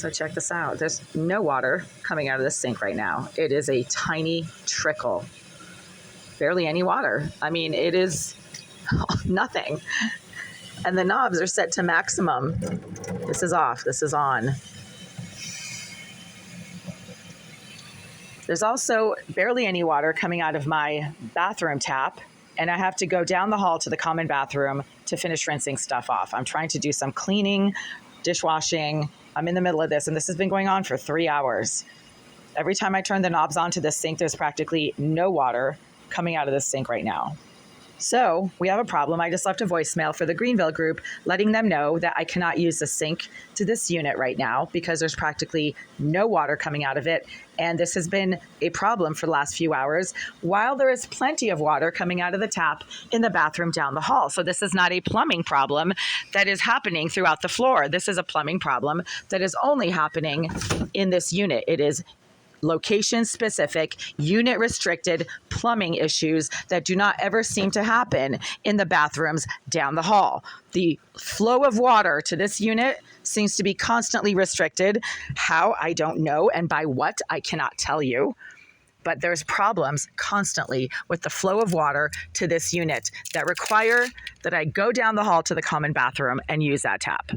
So check this out. There's no water coming out of the sink right now. It is a tiny trickle. Barely any water. I mean, it is nothing. And the knobs are set to maximum. This is off. This is on. There's also barely any water coming out of my bathroom tap, and I have to go down the hall to the common bathroom to finish rinsing stuff off. I'm trying to do some cleaning, dishwashing. I'm in the middle of this, and this has been going on for 3 hours. Every time I turn the knobs onto the sink, there's practically no water coming out of the sink right now. So we have a problem. I just left a voicemail for the Greenville group, letting them know that I cannot use the sink to this unit right now because there's practically no water coming out of it. And this has been a problem for the last few hours, while there is plenty of water coming out of the tap in the bathroom down the hall. So this is not a plumbing problem that is happening throughout the floor. This is a plumbing problem that is only happening in this unit. It is location specific, unit restricted plumbing issues that do not ever seem to happen in the bathrooms down the hall. The flow of water to this unit seems to be constantly restricted. How, I don't know, and by what, I cannot tell you. But there's problems constantly with the flow of water to this unit that require that I go down the hall to the common bathroom and use that tap.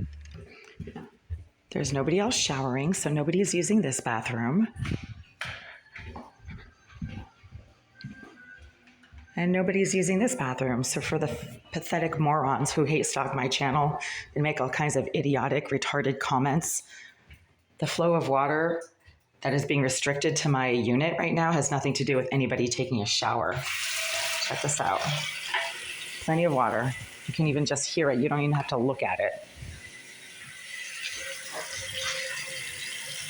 There's nobody else showering, so nobody is using this bathroom. And nobody's using this bathroom. So for the pathetic morons who hate stalk my channel and make all kinds of idiotic, retarded comments, the flow of water that is being restricted to my unit right now has nothing to do with anybody taking a shower. Check this out. Plenty of water. You can even just hear it. You don't even have to look at it.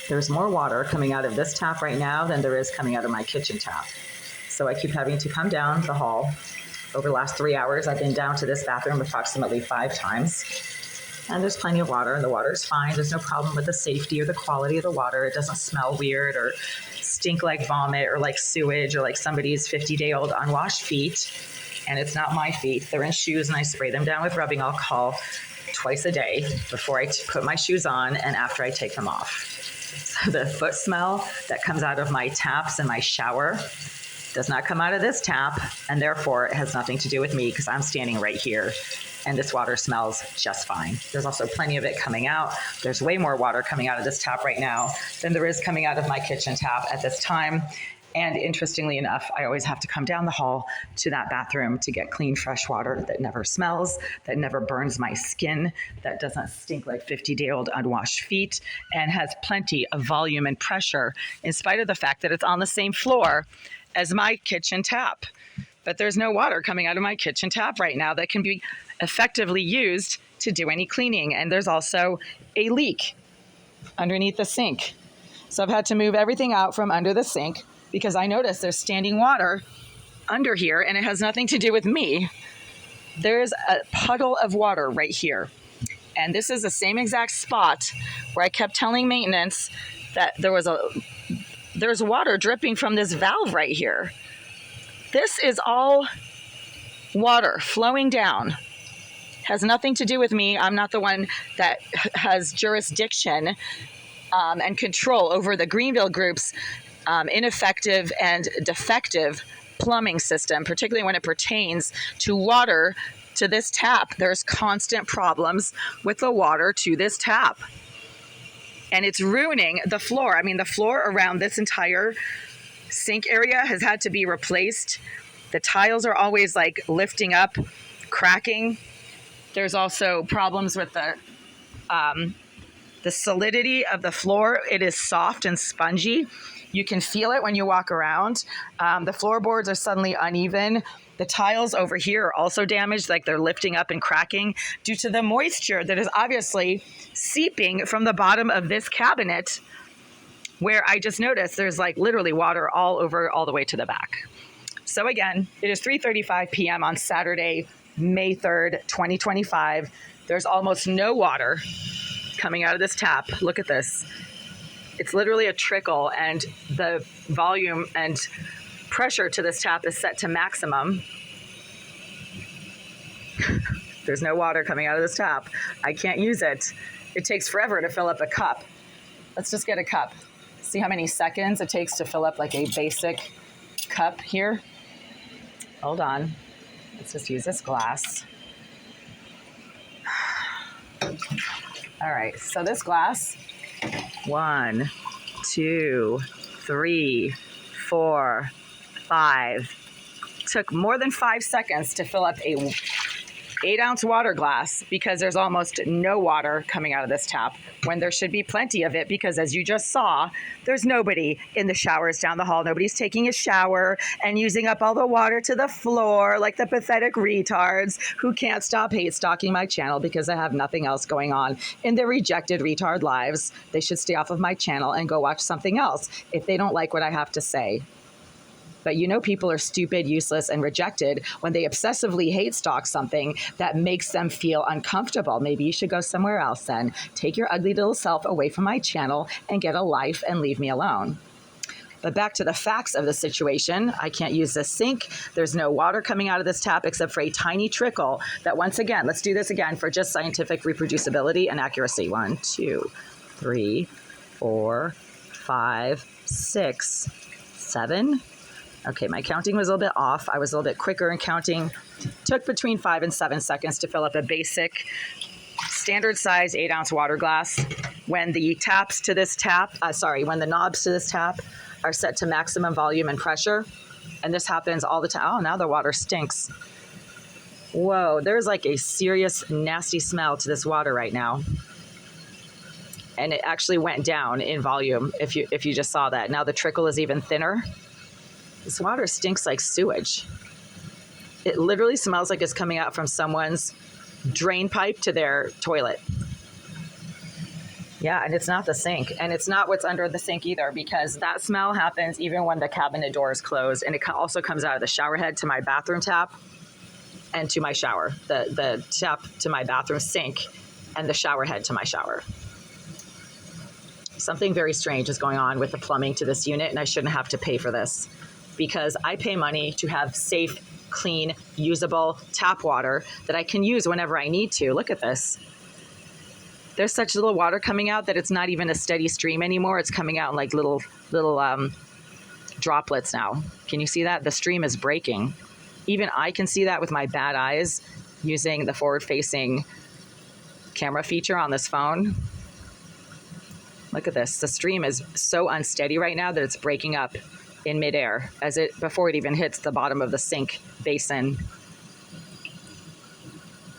There's more water coming out of this tap right now than there is coming out of my kitchen tap. So I keep having to come down the hall. Over the last 3 hours, I've been down to this bathroom approximately 5 times. And there's plenty of water, and the water is fine. There's no problem with the safety or the quality of the water. It doesn't smell weird or stink like vomit or like sewage or like somebody's 50-day-old unwashed feet. And it's not my feet. They're in shoes, and I spray them down with rubbing alcohol twice a day before I put my shoes on and after I take them off. So the foot smell that comes out of my taps and my shower does not come out of this tap, and therefore it has nothing to do with me because I'm standing right here and this water smells just fine. There's also plenty of it coming out. There's way more water coming out of this tap right now than there is coming out of my kitchen tap at this time. And interestingly enough, I always have to come down the hall to that bathroom to get clean, fresh water that never smells, that never burns my skin, that doesn't stink like 50-day-old unwashed feet, and has plenty of volume and pressure in spite of the fact that it's on the same floor as my kitchen tap. But there's no water coming out of my kitchen tap right now that can be effectively used to do any cleaning. And there's also a leak underneath the sink. So I've had to move everything out from under the sink because I noticed there's standing water under here, and it has nothing to do with me. There's a puddle of water right here. And this is the same exact spot where I kept telling maintenance that there's water dripping from this valve right here. This is all water flowing down. Has nothing to do with me. I'm not the one that has jurisdiction and control over the Greenville Group's ineffective and defective plumbing system, particularly when it pertains to water to this tap. There's constant problems with the water to this tap. And it's ruining the floor. I mean, the floor around this entire sink area has had to be replaced. The tiles are always like lifting up, cracking. There's also problems with the solidity of the floor. It is soft and spongy. You can feel it when you walk around. The floorboards are suddenly uneven. The tiles over here are also damaged, like they're lifting up and cracking due to the moisture that is obviously seeping from the bottom of this cabinet, where I just noticed there's like literally water all over, all the way to the back. So again, it is 3:35 p.m. on Saturday, May 3rd, 2025. There's almost no water coming out of this tap. Look at this. It's literally a trickle, and the volume and pressure to this tap is set to maximum. There's no water coming out of this tap. I can't use it. It takes forever to fill up a cup. Let's just get a cup. See how many seconds it takes to fill up like a basic cup here. Hold on. Let's just use this glass. All right, so this glass, 1, 2, 3, 4, 5. Took more than 5 seconds to fill up a 8-ounce water glass because there's almost no water coming out of this tap when there should be plenty of it, because as you just saw, there's nobody in the showers down the hall. Nobody's taking a shower and using up all the water to the floor like the pathetic retards who can't stop hate stalking my channel because I have nothing else going on in their rejected retard lives. They should stay off of my channel and go watch something else if they don't like what I have to say. But you know people are stupid, useless, and rejected when they obsessively hate stalk something that makes them feel uncomfortable. Maybe you should go somewhere else then. Take your ugly little self away from my channel and get a life and leave me alone. But back to the facts of the situation. I can't use this sink. There's no water coming out of this tap except for a tiny trickle that, once again, let's do this again for just scientific reproducibility and accuracy. 1, 2, 3, 4, 5, 6, 7. Okay, my counting was a little bit off. I was a little bit quicker in counting. Took between 5 and 7 seconds to fill up a basic standard size 8-ounce water glass. When the knobs to this tap are set to maximum volume and pressure, and this happens all the time. Oh, now the water stinks. Whoa, there's like a serious nasty smell to this water right now. And it actually went down in volume if you just saw that. Now the trickle is even thinner. This water stinks like sewage. It literally smells like it's coming out from someone's drain pipe to their toilet. Yeah, and it's not the sink. And it's not what's under the sink either, because that smell happens even when the cabinet door is closed. And it also comes out of the shower head to my bathroom tap and to my shower. The tap to my bathroom sink and the shower head to my shower. Something very strange is going on with the plumbing to this unit, and I shouldn't have to pay for this, because I pay money to have safe, clean, usable tap water that I can use whenever I need to. Look at this. There's such little water coming out that it's not even a steady stream anymore. It's coming out in like little droplets now. Can you see that? The stream is breaking. Even I can see that with my bad eyes using the forward-facing camera feature on this phone. Look at this. The stream is so unsteady right now that it's breaking up in midair before it even hits the bottom of the sink basin.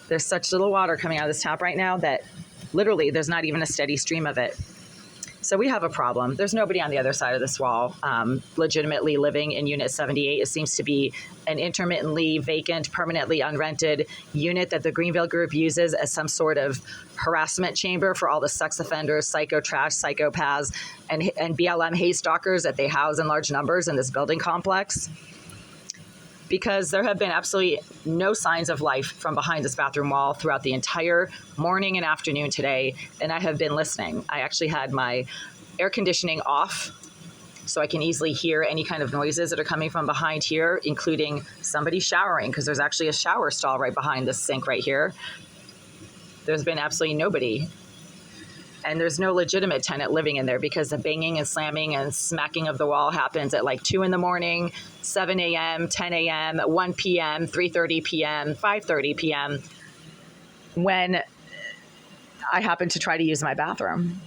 There's such little water coming out of this tap right now that literally there's not even a steady stream of it. So we have a problem. There's nobody on the other side of this wall legitimately living in Unit 78. It seems to be an intermittently vacant, permanently unrented unit that the Greenville Group uses as some sort of harassment chamber for all the sex offenders, psycho trash, psychopaths, and BLM hate stalkers that they house in large numbers in this building complex. Because there have been absolutely no signs of life from behind this bathroom wall throughout the entire morning and afternoon today, and I have been listening. I actually had my air conditioning off so I can easily hear any kind of noises that are coming from behind here, including somebody showering, because there's actually a shower stall right behind this sink right here. There's been absolutely nobody. And there's no legitimate tenant living in there, because the banging and slamming and smacking of the wall happens at like 2 in the morning, 7 a.m., 10 a.m., 1 p.m., 3:30 p.m., 5:30 p.m. when I happen to try to use my bathroom.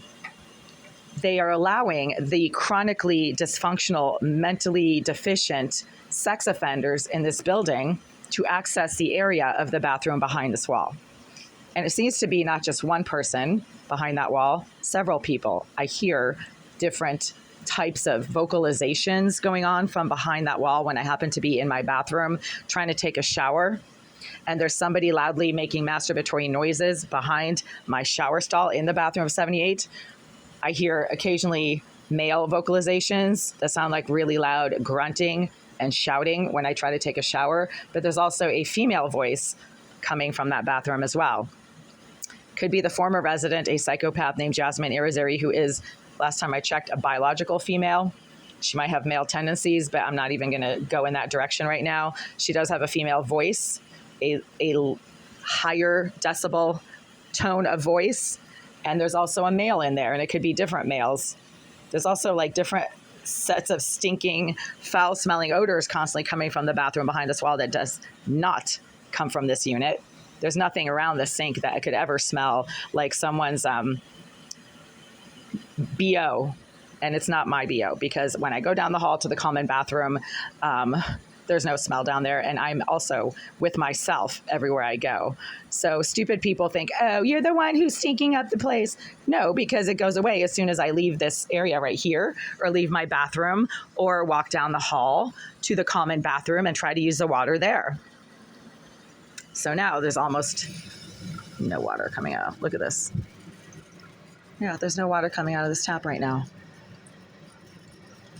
They are allowing the chronically dysfunctional, mentally deficient sex offenders in this building to access the area of the bathroom behind this wall. And it seems to be not just one person behind that wall, several people. I hear different types of vocalizations going on from behind that wall when I happen to be in my bathroom trying to take a shower. And there's somebody loudly making masturbatory noises behind my shower stall in the bathroom of 78. I hear occasionally male vocalizations that sound like really loud grunting and shouting when I try to take a shower. But there's also a female voice coming from that bathroom as well. Could be the former resident, a psychopath named Jasmine Irizarry, who is, last time I checked, a biological female. She might have male tendencies, but I'm not even going to go in that direction right now. She does have a female voice, a higher decibel tone of voice, And there's also a male in there, and it could be different males. There's also like different sets of stinking, foul-smelling odors constantly coming from the bathroom behind this wall that does not come from this unit. There's nothing around the sink that could ever smell like someone's BO. And it's not my BO, because when I go down the hall to the common bathroom, there's no smell down there. And I'm also with myself everywhere I go. So stupid people think, oh, you're the one who's stinking up the place. No, because it goes away as soon as I leave this area right here, or leave my bathroom, or walk down the hall to the common bathroom and try to use the water there. So now there's almost no water coming out. Look at this. Yeah, there's no water coming out of this tap right now.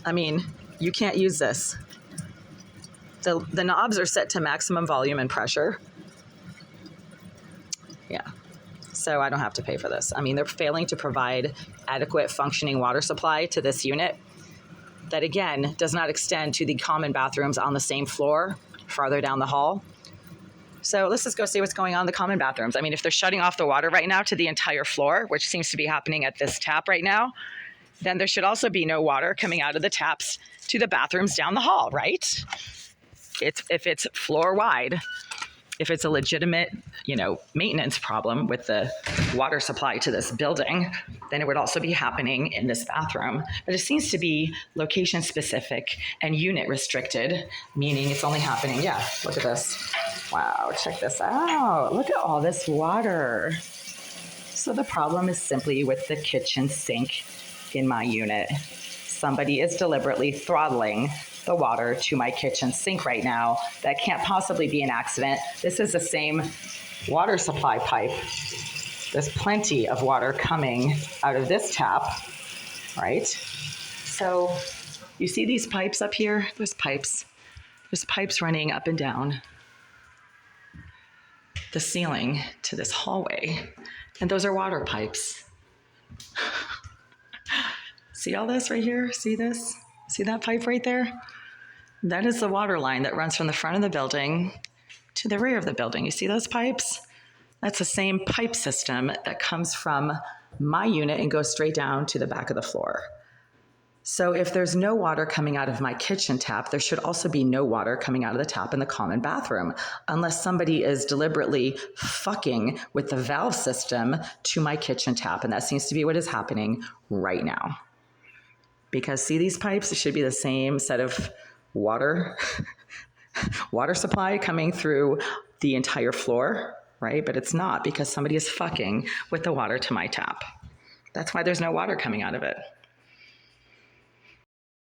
I mean, you can't use this. The knobs are set to maximum volume and pressure. Yeah, so I don't have to pay for this. I mean, they're failing to provide adequate functioning water supply to this unit that, again, does not extend to the common bathrooms on the same floor farther down the hall. So let's just go see what's going on in the common bathrooms. I mean, if they're shutting off the water right now to the entire floor, which seems to be happening at this tap right now, then there should also be no water coming out of the taps to the bathrooms down the hall, right? If it's floor wide, if it's a legitimate, maintenance problem with the water supply to this building, then it would also be happening in this bathroom. But it seems to be location specific and unit restricted, meaning it's only happening. Yeah, look at this. Wow, check this out. Look at all this water. So the problem is simply with the kitchen sink in my unit. Somebody is deliberately throttling the water to my kitchen sink right now. That can't possibly be an accident. This is the same water supply pipe. There's plenty of water coming out of this tap, right? So you see these pipes up here? There's pipes. There's pipes running up and down the ceiling to this hallway. And those are water pipes. See all this right here? See this? See that pipe right there? That is the water line that runs from the front of the building to the rear of the building. You see those pipes? That's the same pipe system that comes from my unit and goes straight down to the back of the floor. So if there's no water coming out of my kitchen tap, there should also be no water coming out of the tap in the common bathroom, unless somebody is deliberately fucking with the valve system to my kitchen tap. And that seems to be what is happening right now. Because see these pipes? It should be the same set of water supply coming through the entire floor, right? But it's not, because somebody is fucking with the water to my tap. That's why there's no water coming out of it.